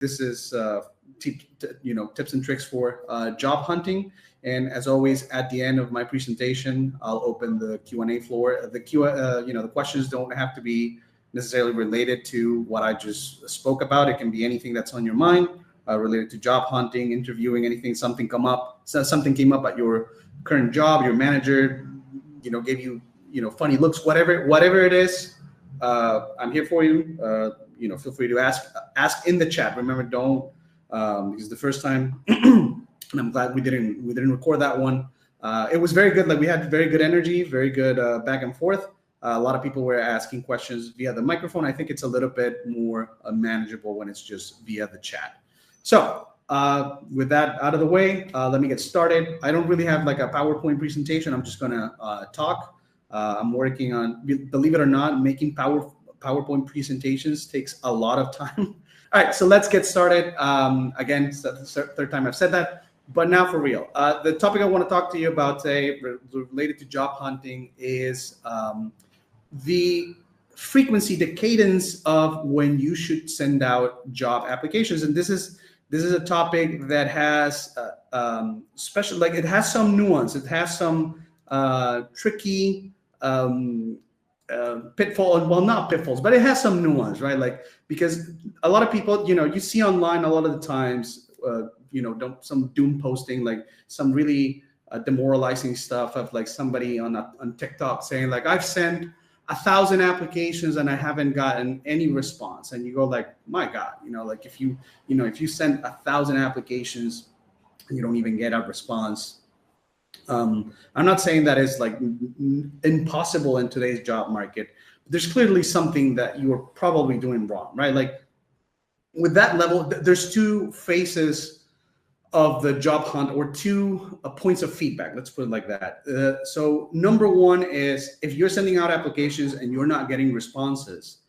This is tips and tricks for job hunting. And as always, at the end of my presentation, I'll open the Q&A floor. The questions don't have to be necessarily related to what I just spoke about. It can be anything that's on your mind related to job hunting, interviewing, anything. Something came up at your current job. Your manager, gave you, funny looks. Whatever it is, I'm here for you. Feel free to ask in the chat. Remember, don't because the first time. And I'm glad we didn't record that one. It was very good. Like, we had very good energy, very good back and forth. A lot of people were asking questions via the microphone. I think it's a little bit more manageable when it's just via the chat. So with that out of the way, let me get started. I don't really have like a PowerPoint presentation. I'm just gonna talk. I'm working on, believe it or not, making PowerPoint presentations takes a lot of time. All right, so let's get started. Again, it's the third time I've said that. But now for real, the topic I want to talk to you about today related to job hunting is the frequency, the cadence of when you should send out job applications. And this is a topic that has special, like, it has some nuance. It has some tricky pitfall, well, not pitfalls, but it has some nuance, right? Like, because a lot of people, you see online a lot of the times, some doom posting, like some really demoralizing stuff of like somebody on TikTok saying like, I've sent 1,000 applications and I haven't gotten any response. And you go like, my God, like if you send 1,000 applications and you don't even get a response. I'm not saying that is like impossible in today's job market. There's clearly something that you are probably doing wrong, right? Like, with that level, there's two phases of the job hunt, or two points of feedback. Let's put it like that. So number one is, if you're sending out applications and you're not getting responses,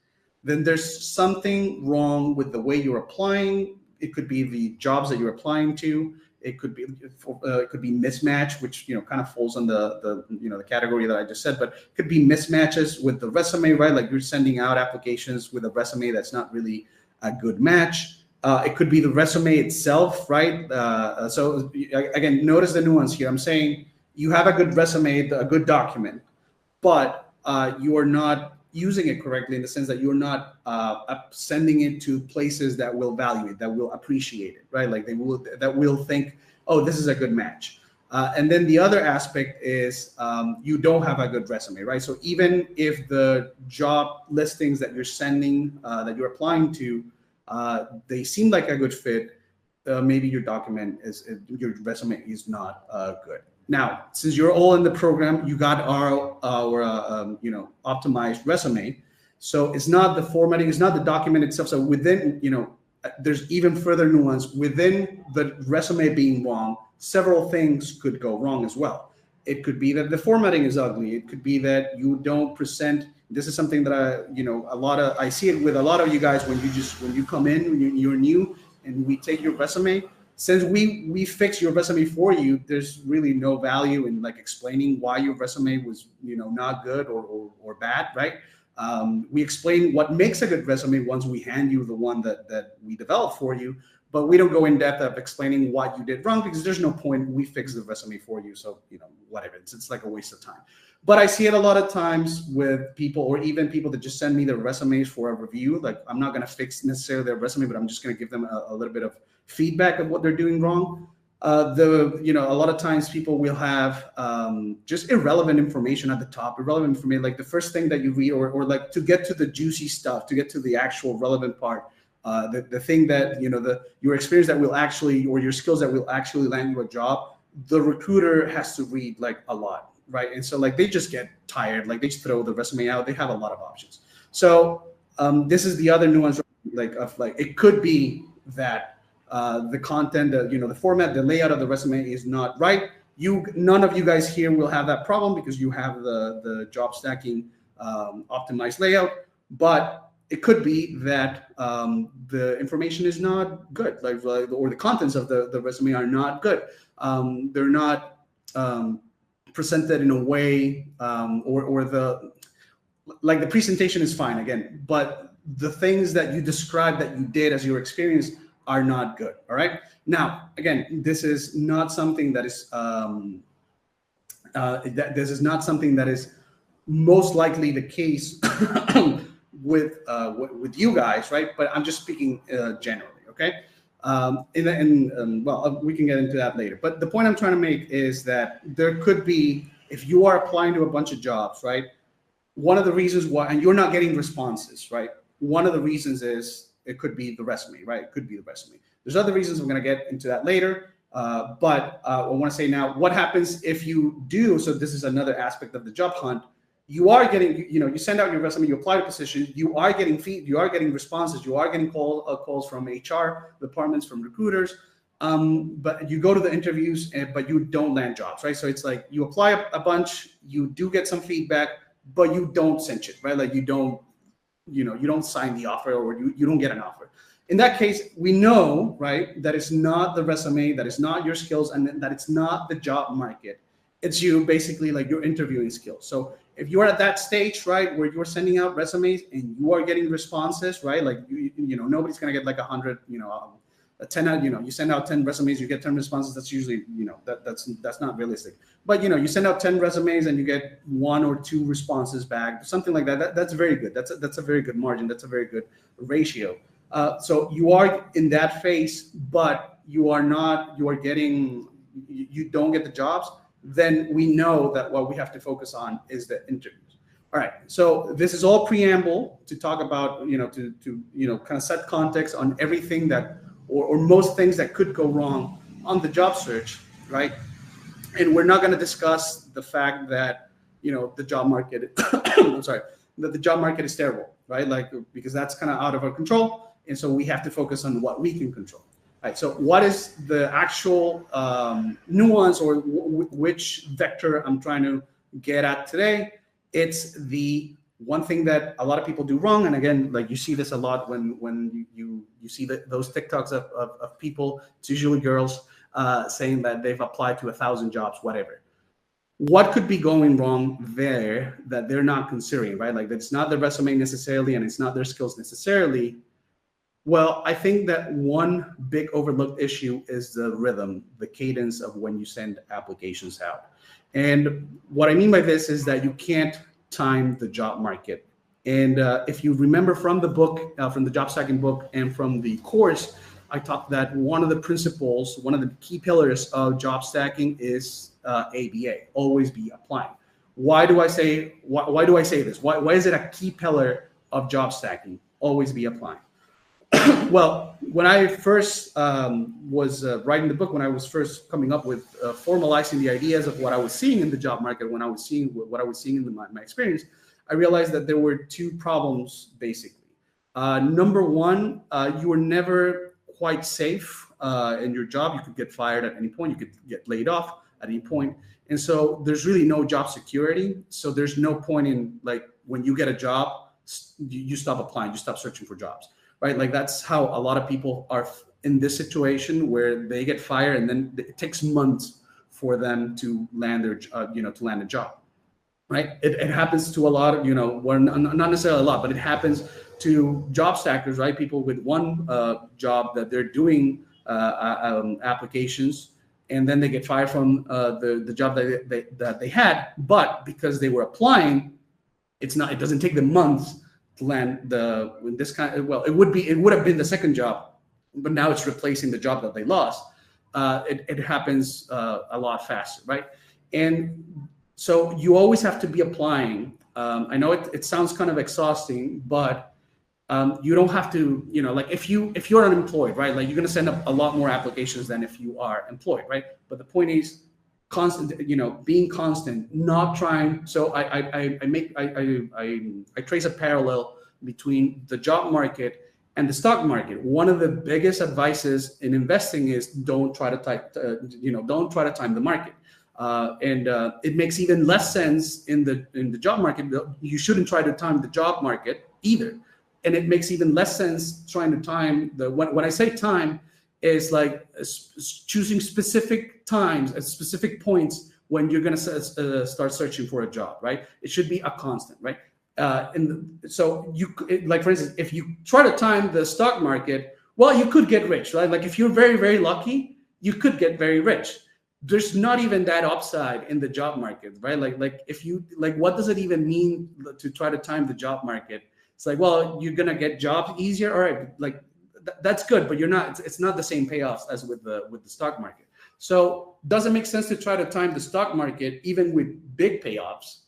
then there's something wrong with the way you're applying. It could be the jobs that you're applying to. It could be mismatch, which kind of falls on the category that I just said. But it could be mismatches with the resume, right? Like, you're sending out applications with a resume that's not really a good match. It could be the resume itself, right? So again, notice the nuance here. I'm saying you have a good resume, a good document, but you are not using it correctly, in the sense that you're not sending it to places that will value it, that will appreciate it, right? Like, that will think, oh, this is a good match. And then the other aspect is you don't have a good resume, right? So even if the job listings that you're sending, that you're applying to, they seem like a good fit, maybe your resume is not good. Now, since you're all in the program, you got our optimized resume. So it's not the formatting, it's not the document itself. So within, there's even further nuance within the resume being wrong. Several things could go wrong as well. It could be that the formatting is ugly. It could be that you don't present. This is something that I see it with a lot of you guys when you come in, when you're new, and we take your resume. Since we fix your resume for you, there's really no value in like explaining why your resume was not good or bad, right? We explain what makes a good resume once we hand you the one that we developed for you, but we don't go in depth of explaining what you did wrong, because there's no point. We fix the resume for you, so whatever. It's like a waste of time. But I see it a lot of times with people, or even people that just send me their resumes for a review. Like, I'm not going to fix necessarily their resume, but I'm just going to give them a little bit of feedback of what they're doing wrong. A lot of times people will have just irrelevant information at the top, irrelevant information, like the first thing that you read, or like to get to the juicy stuff, to get to the actual relevant part, the thing that, your experience that will actually, or your skills that will actually land you a job, the recruiter has to read like a lot. Right. And so like they just get tired, like they just throw the resume out. They have a lot of options. So this is the other nuance, like it could be that the content, the format, the layout of the resume is not right. None of you guys here will have that problem because you have the job stacking optimized layout, but it could be that the information is not good, or the contents of the resume are not good. They're not presented in a way, or the presentation is fine again, but the things that you described that you did as your experience are not good. All right. Now, again, this is not something that is this is not something that is most likely the case with you guys, right? But I'm just speaking generally, okay? Well, we can get into that later. But the point I'm trying to make is that there could be, if you are applying to a bunch of jobs, right? One of the reasons why, and you're not getting responses, right? One of the reasons is it could be the resume, right? It could be the resume. There's other reasons. I'm going to get into that later. But I want to say now, what happens if you do? So this is another aspect of the job hunt. You are getting, you send out your resume, you apply to positions, you are getting you are getting responses, you are getting calls from HR departments, from recruiters, but you go to the interviews, but you don't land jobs, right? So it's like you apply a bunch, you do get some feedback, but you don't cinch it, right? Like you don't sign the offer, or you don't get an offer. In that case, we know, right, that it's not the resume, that it's not your skills, and that it's not the job market. It's you, basically, like your interviewing skills. So if you're at that stage, right, where you're sending out resumes and you are getting responses, right, like nobody's gonna get like 100, 10 out, you send out 10 resumes, you get 10 responses. That's usually, that's not realistic. But you send out 10 resumes and you get 1 or 2 responses back, something like that. That's very good. That's a very good margin. That's a very good ratio. So you are in that phase, but you don't get the jobs. Then we know that what we have to focus on is the interviews. All right. So this is all preamble to talk about, to kind of set context on everything that, or most things that could go wrong on the job search, right? And we're not going to discuss the fact that, the job market, I'm sorry, that the job market is terrible, right? Like, because that's kind of out of our control. And so we have to focus on what we can control. Right, so what is the actual nuance, or which vector I'm trying to get at today? It's the one thing that a lot of people do wrong. And again, like you see this a lot when you see those TikToks of people, it's usually girls, saying that they've applied to 1,000 jobs, whatever. What could be going wrong there that they're not considering, right? Like it's not the resume necessarily, and it's not their skills necessarily. Well, I think that one big overlooked issue is the rhythm, the cadence of when you send applications out. And what I mean by this is that you can't time the job market. And if you remember from the book, from the Job Stacking book, and from the course, I talked that one of the principles, one of the key pillars of job stacking is ABA, always be applying. Why do I say this? Why is it a key pillar of job stacking? Always be applying. Well, when I first was writing the book, when I was first coming up with formalizing the ideas of what I was seeing in the job market, when I was seeing what I was seeing in my experience, I realized that there were 2 problems, basically. Number one, you were never quite safe in your job. You could get fired at any point. You could get laid off at any point. And so there's really no job security. So there's no point in, like, when you get a job, you stop applying, you stop searching for jobs. Right, like that's how a lot of people are in this situation, where they get fired and then it takes months for them to land their, to land a job. Right, it happens to a lot of, well, not necessarily a lot, but it happens to job stackers, right? People with one job that they're doing applications, and then they get fired from the job that they had, but because they were applying, it doesn't take them months to land this kind of, well, it would have been the second job, but now it's replacing the job that they lost. It happens a lot faster, right? And so you always have to be applying. I know it sounds kind of exhausting, but you don't have to, like if you're unemployed, right? Like you're going to send up a lot more applications than if you are employed, right? But the point is, constant, being constant, not trying. So I trace a parallel between the job market and the stock market. One of the biggest advices in investing is don't try to time the market. And it makes even less sense in the job market. You shouldn't try to time the job market either. And it makes even less sense trying to time when I say time, is like choosing specific times at specific points when you're going to start searching for a job, right? It should be a constant, right? So like, for instance, if you try to time the stock market, Well, you could get rich, right? Like if you're very, very lucky, you could get very rich. There's not even that upside in the job market, right? Like if you like, what does it even mean to try to time the job market? It's like, well, you're gonna get jobs easier, all right? Like that's good, but you're not. It's not the same payoffs as with the stock market. So does it make sense to try to time the stock market even with big payoffs?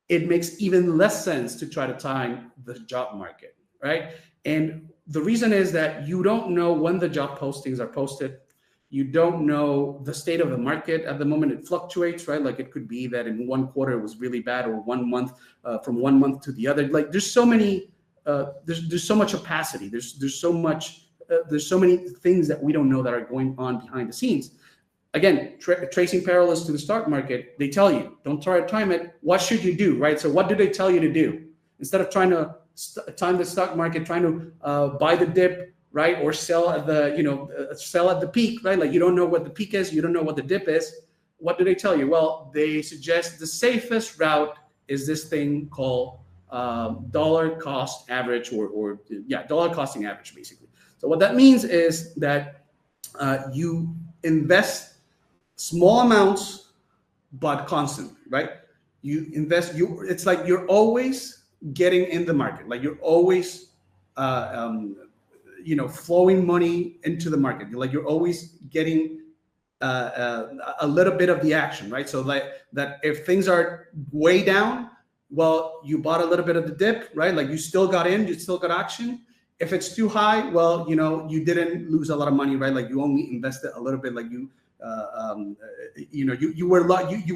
It makes even less sense to try to time the job market, right? And the reason is that you don't know when the job postings are posted. You don't know the state of the market at the moment. It fluctuates, right? Like it could be that in one quarter it was really bad, or 1 month, from 1 month to the other. Like there's so many, there's so much opacity. There's so much, there's so many things that we don't know that are going on behind the scenes. Again, tracing parallels to the stock market, they tell you, don't try to time it. What should you do, right? So what do they tell you to do? Instead of trying to time the stock market, trying to buy the dip, right? Or sell at the, sell at the peak, right? Like you don't know what the peak is, you don't know what the dip is. What do they tell you? Well, they suggest the safest route is this thing called dollar cost average, or dollar costing average, basically. So what that means is that you invest small amounts, but constantly, right? You invest, it's like you're always getting in the market. Like you're always, flowing money into the market. Like you're always getting a little bit of the action, right? So like that if things are way down, well, you bought a little bit of the dip, right? Like you still got in, you still got action. If it's too high, well, you didn't lose a lot of money, right? Like you only invested a little bit, like you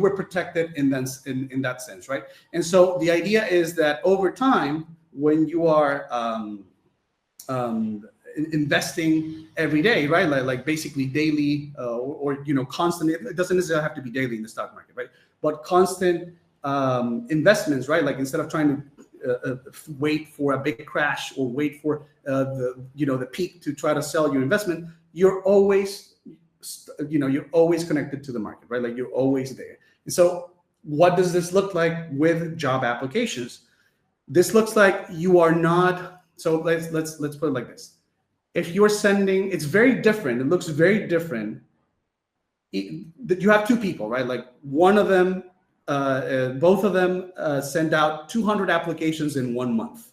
were protected in that sense, right? And so the idea is that over time, when you are investing every day, right? Like basically daily, or constant. It doesn't necessarily have to be daily in the stock market, right? But constant investments, right? Like instead of trying to wait for a big crash or wait for the peak to try to sell your investment, you're always connected to the market, right? Like you're always there. And so what does this look like with job applications? This looks like you are not, so let's put it like this. If you're sending, it's very different. It looks very different. You have two people, right? Like one of them, both of them send out 200 applications in 1 month.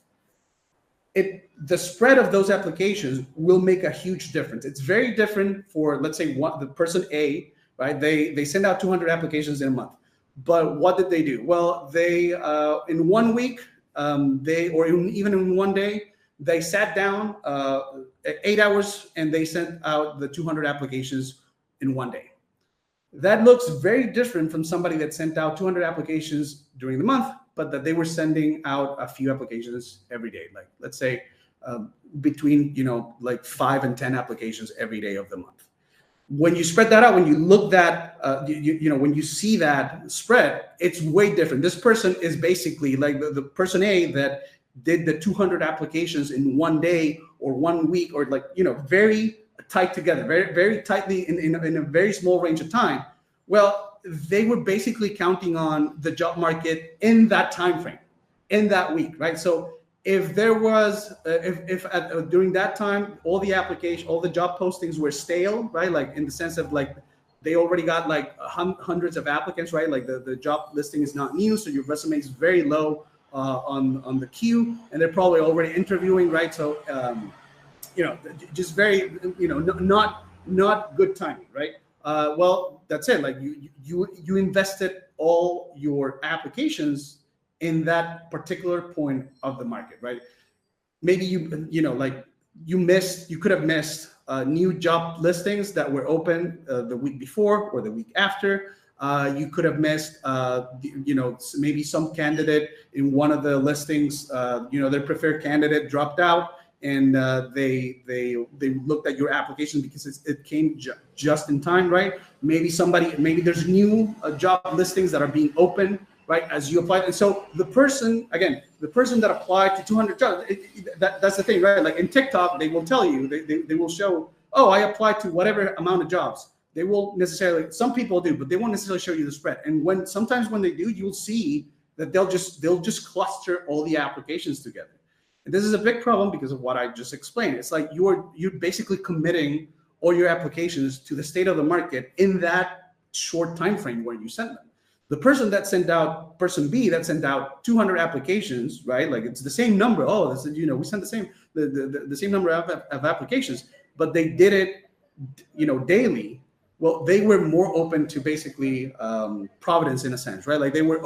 The spread of those applications will make a huge difference. It's very different for, let's say, the person A, right? They send out 200 applications in a month. But what did they do? Well, they in 1 week, even in 1 day, they sat down 8 hours and they sent out the 200 applications in 1 day. That looks very different from somebody that sent out 200 applications during the month, but that they were sending out a few applications every day. Like let's say between like 5 and 10 applications every day of the month. When you spread that out, when you look that, when you see that spread, it's way different. This person is basically like the person A that did the 200 applications in 1 day or 1 week, or like, very tight together, very, very tightly in a very small range of time. Well, they were basically counting on the job market in that time frame, in that week, right? So if there was, during that time, all the job postings were stale, right? Like in the sense of like, they already got like hundreds of applicants, right? Like the job listing is not new, so your resume is very low on the queue, and they're probably already interviewing, right? So, just very, not good timing, right? Well, that's it. Like you invested all your applications in that particular point of the market, right? Maybe you could have missed new job listings that were open the week before or the week after. You could have missed, maybe some candidate in one of the listings, their preferred candidate dropped out, and they looked at your application because it came just in time, right? Maybe there's new job listings that are being opened, right, as you apply. And so the person that applied to 200 jobs, that's the thing, right? Like in TikTok, they will tell you, they will show, oh, I applied to whatever amount of jobs. They won't necessarily, some people do, but they won't necessarily show you the spread. And sometimes when they do, you'll see that they'll just cluster all the applications together. And this is a big problem because of what I just explained. It's like you're basically committing all your applications to the state of the market in that short time frame where you send them. The person that sent out, person B that sent out 200 applications, right? Like it's the same number. Oh, this is, we sent the same number of applications, but they did it, daily. Well, they were more open to basically providence in a sense, right? Like they were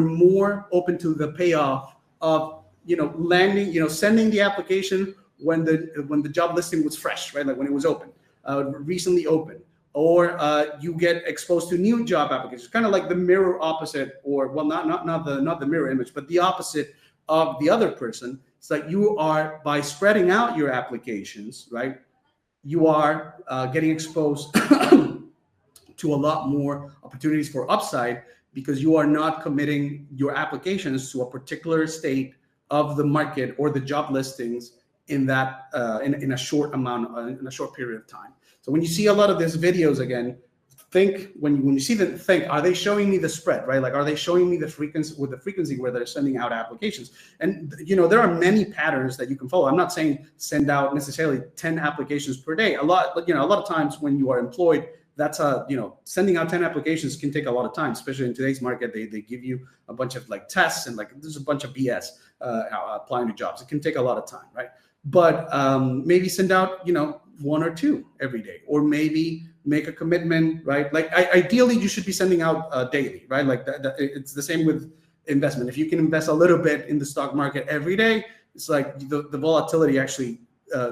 more open to the payoff of, landing, sending the application when the job listing was fresh, right? Like when it was open, recently open. Or you get exposed to new job applications, kind of like the mirror opposite, or well, not the mirror image, but the opposite of the other person. It's like you are, by spreading out your applications, right? You are getting exposed to a lot more opportunities for upside because you are not committing your applications to a particular state of the market or the job listings in that in a short period of time. So when you see a lot of these videos, again, think when you see them, think, are they showing me the spread, right? Like, are they showing me the frequency where they're sending out applications? And there are many patterns that you can follow. I'm not saying send out necessarily 10 applications per day. A lot of times when you are employed, that's sending out 10 applications can take a lot of time, especially in today's market. They give you a bunch of like tests and like there's a bunch of BS applying to jobs. It can take a lot of time, right? But maybe send out, 1 or 2 every day, or maybe make a commitment, right? Like ideally you should be sending out daily, right? Like it's the same with investment. If you can invest a little bit in the stock market every day, it's like the volatility actually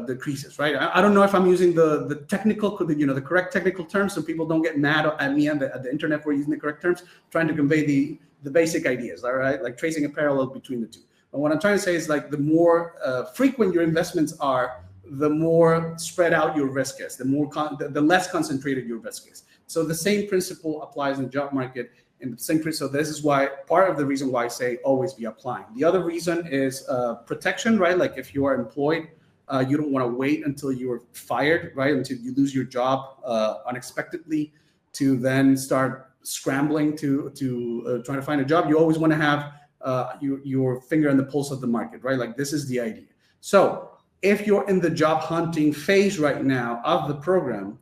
decreases, right? I don't know if I'm using the technical, the correct technical terms, so people don't get mad at me at the internet for using the correct terms, trying to convey the basic ideas, all right? Like tracing a parallel between the two. But what I'm trying to say is like the more frequent your investments are, the more spread out your risk is, the less concentrated your risk is. So the same principle applies in the job market. And the same principle. So this is why part of the reason why I say always be applying. The other reason is protection, right? Like if you are employed, you don't want to wait until you're fired, right? Until you lose your job unexpectedly to then start scrambling to try to find a job. You always want to have your finger on the pulse of the market, right? Like this is the idea. So if you're in the job hunting phase right now of the program,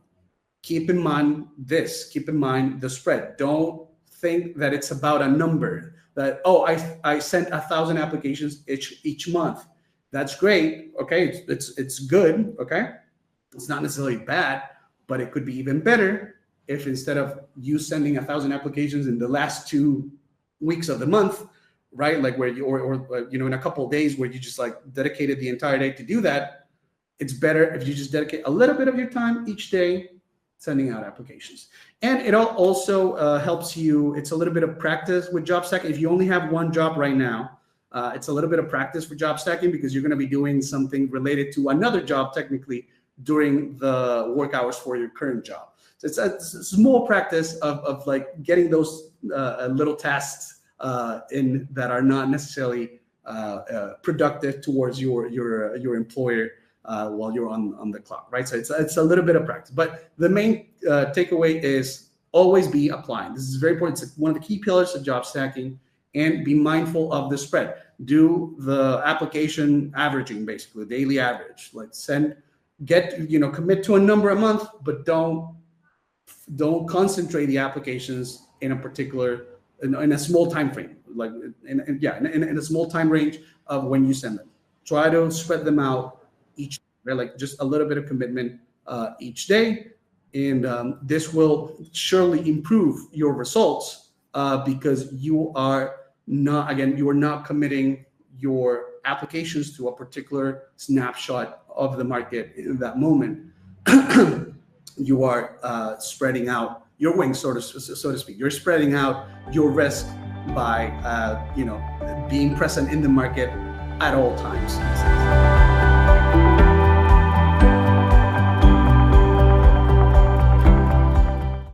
keep in mind the spread. Don't think that it's about a number that, I sent 1,000 applications each month. That's great. Okay. It's good. Okay. It's not necessarily bad, but it could be even better if instead of you sending 1,000 applications in the last 2 weeks of the month, right? Like where you, or in a couple of days where you just like dedicated the entire day to do that. It's better if you just dedicate a little bit of your time each day sending out applications. And it also helps you. It's a little bit of practice with job stacking. If you only have one job right now, it's a little bit of practice for job stacking because you're going to be doing something related to another job technically during the work hours for your current job. So it's a small practice of like getting those little tasks in that are not necessarily productive towards your employer while you're on the clock, right? So it's a little bit of practice, but the main takeaway is always be applying. This is very important. It's one of the key pillars of job stacking, and be mindful of the spread. Do the application averaging, basically daily average. Like commit to a number a month, but don't concentrate the applications in a particular in a small time frame, like in a small time range of when you send them. Try to spread them out each day, like just a little bit of commitment each day, and this will surely improve your results because you are not committing your applications to a particular snapshot of the market in that moment. You are spreading out your wings, so to speak. You're spreading out your risk by being present in the market at all times.